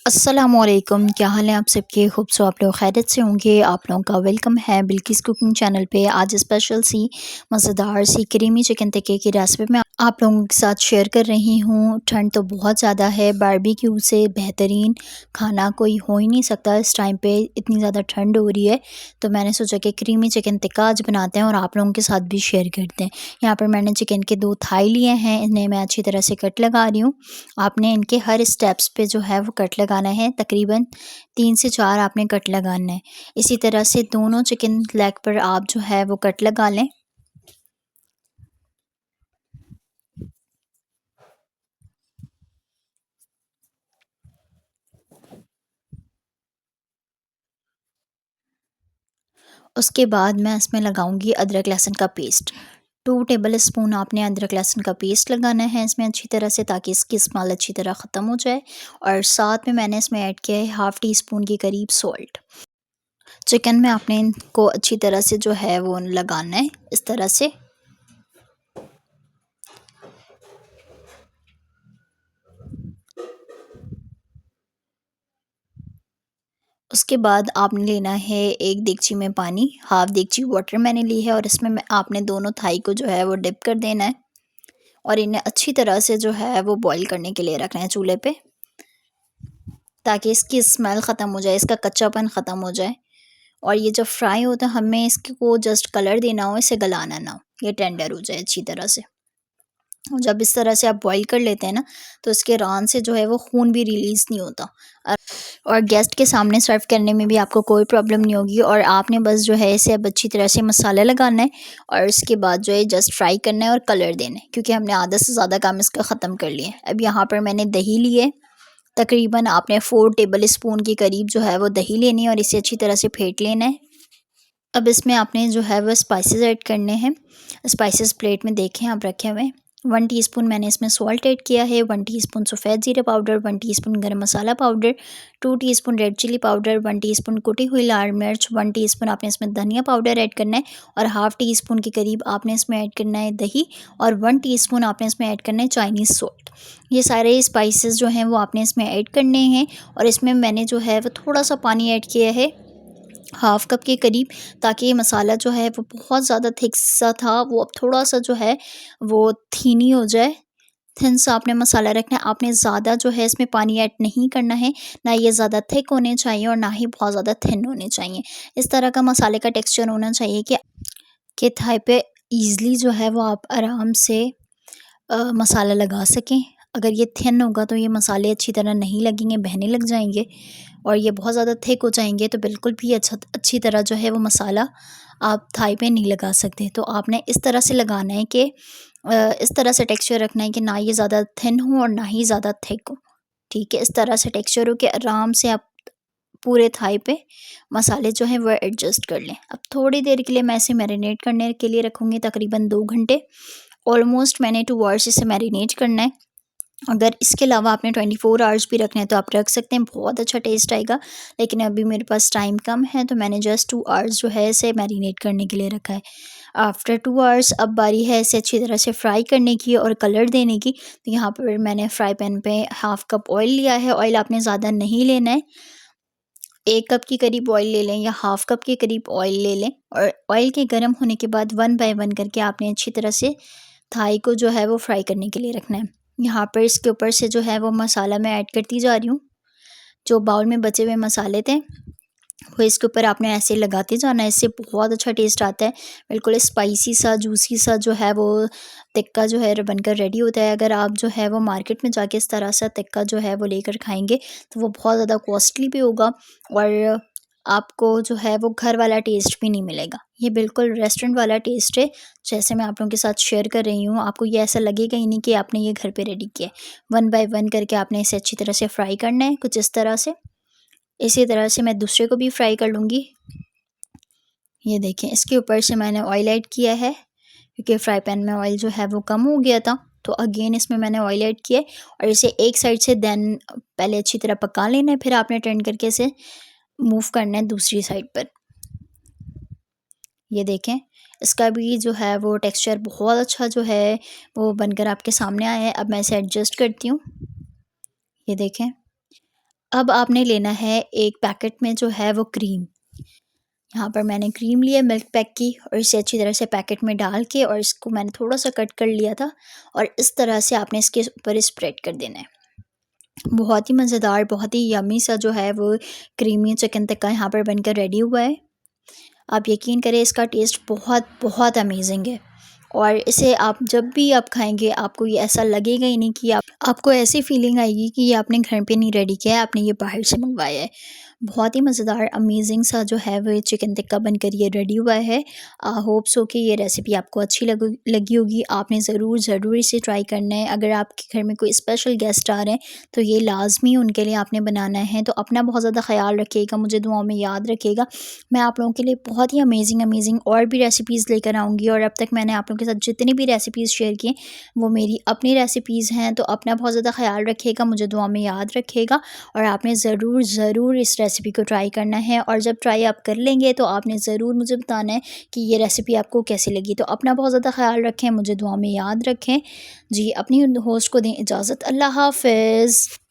अस्सलामुअलैकुम, क्या हाल है आप सबके? होप सो आप लोग खैरियत से होंगे। आप लोगों का वेलकम है बिल्किस कुकिंग चैनल पे। आज स्पेशल सी मज़ेदार सी क्रीमी चिकन टिक्के की रेसिपी मैं आप लोगों के साथ शेयर कर रही हूँ। ठंड तो बहुत ज़्यादा है, बारबेक्यू से बेहतरीन खाना कोई हो ही नहीं सकता इस टाइम पे, इतनी ज़्यादा ठंड हो रही है। तो मैंने सोचा कि क्रीमी चिकन टिक्का आज बनाते हैं और आप लोगों के साथ भी शेयर करते हैं। यहाँ पर मैंने चिकन के 2 थाई लिए हैं, इन्हें मैं अच्छी तरह से कट लगा रही हूँ। आपने इनके हर स्टेप्स पे जो है वो कट लगाना है, तकरीबन 3 से 4 आपने कट लगाना है। इसी तरह से दोनों चिकन लेग पर आप जो है वो कट लगा लें। उसके बाद मैं इसमें लगाऊंगी अदरक लहसुन का पेस्ट। 2 टेबल स्पून आपने अदरक लहसुन का पेस्ट लगाना है इसमें अच्छी तरह से, ताकि इसकी स्मेल अच्छी तरह ख़त्म हो जाए। और साथ में मैंने इसमें ऐड किया है हाफ़ टी स्पून के करीब सॉल्ट। चिकन में आपने इनको अच्छी तरह से जो है वो लगाना है इस तरह से। उसके बाद आपने लेना है एक देगची में पानी, हाफ़ देगची वाटर मैंने ली है, और इसमें मैं आपने दोनों थाई को जो है वो डिप कर देना है और इन्हें अच्छी तरह से जो है वो बॉईल करने के लिए रखना है चूल्हे पे, ताकि इसकी स्मेल ख़त्म हो जाए, इसका कच्चापन ख़त्म हो जाए। और ये जब फ्राई होता है हमें इसको जस्ट कलर देना हो, इसे गलाना ना हो, ये टेंडर हो जाए अच्छी तरह से। और जब इस तरह से आप बॉईल कर लेते हैं ना, तो इसके रान से जो है वो खून भी रिलीज़ नहीं होता। और गेस्ट के सामने सर्व करने में भी आपको कोई प्रॉब्लम नहीं होगी। और आपने बस जो है इसे अब अच्छी तरह से मसाला लगाना है और इसके बाद जो है जस्ट फ्राई करना है और कलर देना है, क्योंकि हमने आधा से ज़्यादा काम इसका ख़त्म कर लिया है। अब यहाँ पर मैंने दही ली है, तकरीबन आपने 4 टेबल स्पून के करीब जो है वो दही लेनी है और इसे अच्छी तरह से फेंट लेना है। अब इसमें आपने जो है वो स्पाइसेस ऐड करने हैं। स्पाइसेस प्लेट में देखें आप रखे हुए हैं। 1 टीस्पून मैंने इसमें सॉल्ट ऐड किया है, 1 टीस्पून सफ़ेद ज़ीरा powder, 1 teaspoon garam masala powder, 2 teaspoon red chilli powder, 1 teaspoon कुटी हुई लाल मिर्च, 1 टीस्पून आपने इसमें धनिया पाउडर ऐड करना है और हाफ़ टी स्पून के करीब आपने इसमें ऐड करना है दही, और 1 टीस्पून आपने इसमें ऐड करना है चाइनीज़ सॉल्ट। ये सारे स्पाइसेस जो हैं वो आपने इसमें ऐड करने हैं। और इसमें मैंने जो है वो थोड़ा सा पानी ऐड किया है, हाफ़ कप के करीब, ताकि ये मसाला जो है वो बहुत ज़्यादा थिक सा था, वो अब थोड़ा सा जो है वो थीनी हो जाए। थिन सा आपने मसाला रखना है, आपने ज़्यादा जो है इसमें पानी ऐड नहीं करना है, ना ये ज़्यादा थिक होने चाहिए और ना ही बहुत ज़्यादा थिन होने चाहिए। इस तरह का मसाले का टेक्सचर होना चाहिए कि थाई पे ईज़िली जो है वो आप आराम से मसाला लगा सकें। अगर ये थिन होगा तो ये मसाले अच्छी तरह नहीं लगेंगे, बहने लग जाएंगे। और ये बहुत ज़्यादा थिक हो जाएंगे तो बिल्कुल भी अच्छी तरह जो है वो मसाला आप थाई पे नहीं लगा सकते। तो आपने इस तरह से लगाना है कि इस तरह से टेक्सचर रखना है कि ना ये ज़्यादा थिन हो और ना ही ज़्यादा थिक हो। ठीक है, इस तरह से टेक्सचर हो कि आराम से आप पूरे थाई पे मसाले जो हैं वो एडजस्ट कर लें। अब थोड़ी देर के लिए मैं इसे मैरिनेट करने के लिए रखूँगी, तकरीबन 2 घंटे। ऑलमोस्ट मैंने 2 आवर्स इसे मैरिनेट करना है। अगर इसके अलावा आपने 24 आवर्स भी रखना है तो आप रख सकते हैं, बहुत अच्छा टेस्ट आएगा। लेकिन अभी मेरे पास टाइम कम है तो मैंने जस्ट 2 आवर्स जो है इसे मैरिनेट करने के लिए रखा है। आफ्टर 2 आवर्स अब बारी है इसे अच्छी तरह से फ्राई करने की और कलर देने की। तो यहाँ पर मैंने फ्राई पैन पे हाफ़ कप ऑयल लिया है। ऑयल आपने ज़्यादा नहीं लेना है, 1 कप के करीब ऑयल ले लें या हाफ़ कप के करीब ऑयल ले लें। और ऑयल के गर्म होने के बाद 1 बाय 1 करके आपने अच्छी तरह से थाई को जो है वो फ्राई करने के लिए रखना है। यहाँ पर इसके ऊपर से जो है वो मसाला मैं ऐड करती जा रही हूँ। जो बाउल में बचे हुए मसाले थे वो इसके ऊपर आपने ऐसे लगाते जाना है, इससे बहुत अच्छा टेस्ट आता है। बिल्कुल स्पाइसी सा, जूसी सा जो है वो टिक्का जो है बनकर रेडी होता है। अगर आप जो है वो मार्केट में जाके इस तरह सा टिक्का जो है वो लेकर खाएँगे तो वो बहुत ज़्यादा कॉस्टली भी होगा और आपको जो है वो घर वाला टेस्ट भी नहीं मिलेगा। ये बिल्कुल रेस्टोरेंट वाला टेस्ट है, जैसे मैं आप लोगों के साथ शेयर कर रही हूँ। आपको ये ऐसा लगेगा ही नहीं कि आपने ये घर पे रेडी किया है। 1 बाय 1 करके आपने इसे अच्छी तरह से फ्राई करना है, कुछ इस तरह से। इसी तरह से मैं दूसरे को भी फ्राई कर लूँगी। ये देखें, इसके ऊपर से मैंने ऑयल ऐड किया है, क्योंकि फ्राई पैन में ऑयल जो है वो कम हो गया था। तो अगेन इसमें मैंने ऑयल ऐड किया है और इसे एक साइड से देन पहले अच्छी तरह पका लेना है, फिर आपने टर्न करके इसे मूव करना है दूसरी साइड पर। ये देखें, इसका भी जो है वो टेक्सचर बहुत अच्छा जो है वो बनकर आपके सामने आया है। अब मैं इसे एडजस्ट करती हूँ। ये देखें, अब आपने लेना है एक पैकेट में जो है वो क्रीम। यहाँ पर मैंने क्रीम लिया मिल्क पैक की और इसे अच्छी तरह से पैकेट में डाल के और इसको मैंने थोड़ा-सा कट कर लिया था और इस तरह से आपने इसके ऊपर स्प्रेड कर देना है। बहुत ही मज़ेदार, बहुत ही यम्मी सा जो है वो क्रीमी चिकन टिक्का यहाँ पर बनकर रेडी हुआ है। आप यकीन करें इसका टेस्ट बहुत बहुत अमेजिंग है और इसे आप जब भी आप खाएँगे आपको ये ऐसा लगेगा ही नहीं कि आपको ऐसी फीलिंग आएगी कि ये आपने घर पे नहीं रेडी किया है, आपने ये बाहर से मँगवाया है। बहुत ही मज़ेदार अमेजिंग सा जो है वो चिकन टिक्का बनकर ये रेडी हुआ है। होप सो कि ये रेसिपी आपको अच्छी लगी होगी। आपने ज़रूर ज़रूर इसे ट्राई करना है। अगर आपके घर में कोई स्पेशल गेस्ट आ रहे हैं तो ये लाज़मी उनके लिए आपने बनाना है। तो अपना बहुत ज़्यादा ख़्याल रखिएगा, मुझे दुआओं में याद रखिएगा। मैं आप लोगों के लिए बहुत ही अमेजिंग अमेजिंग और भी रेसिपीज़ लेकर आऊँगी और अब तक मैंने आप लोगों के साथ जितनी भी रेसिपीज़ शेयर की वो मेरी अपनी रेसिपीज़ हैं। तो अपना बहुत ज़्यादा ख़्याल रखिएगा, मुझे दुआ में याद रखिएगा और आपने ज़रूर ज़रूर इस रेसिपी को ट्राई करना है और जब ट्राई आप कर लेंगे तो आपने ज़रूर मुझे बताना है कि ये रेसिपी आपको कैसी लगी। तो अपना बहुत ज़्यादा ख़्याल रखें, मुझे दुआ में याद रखें। जी, अपनी होस्ट को दें इजाज़त। अल्लाह हाफ़िज़।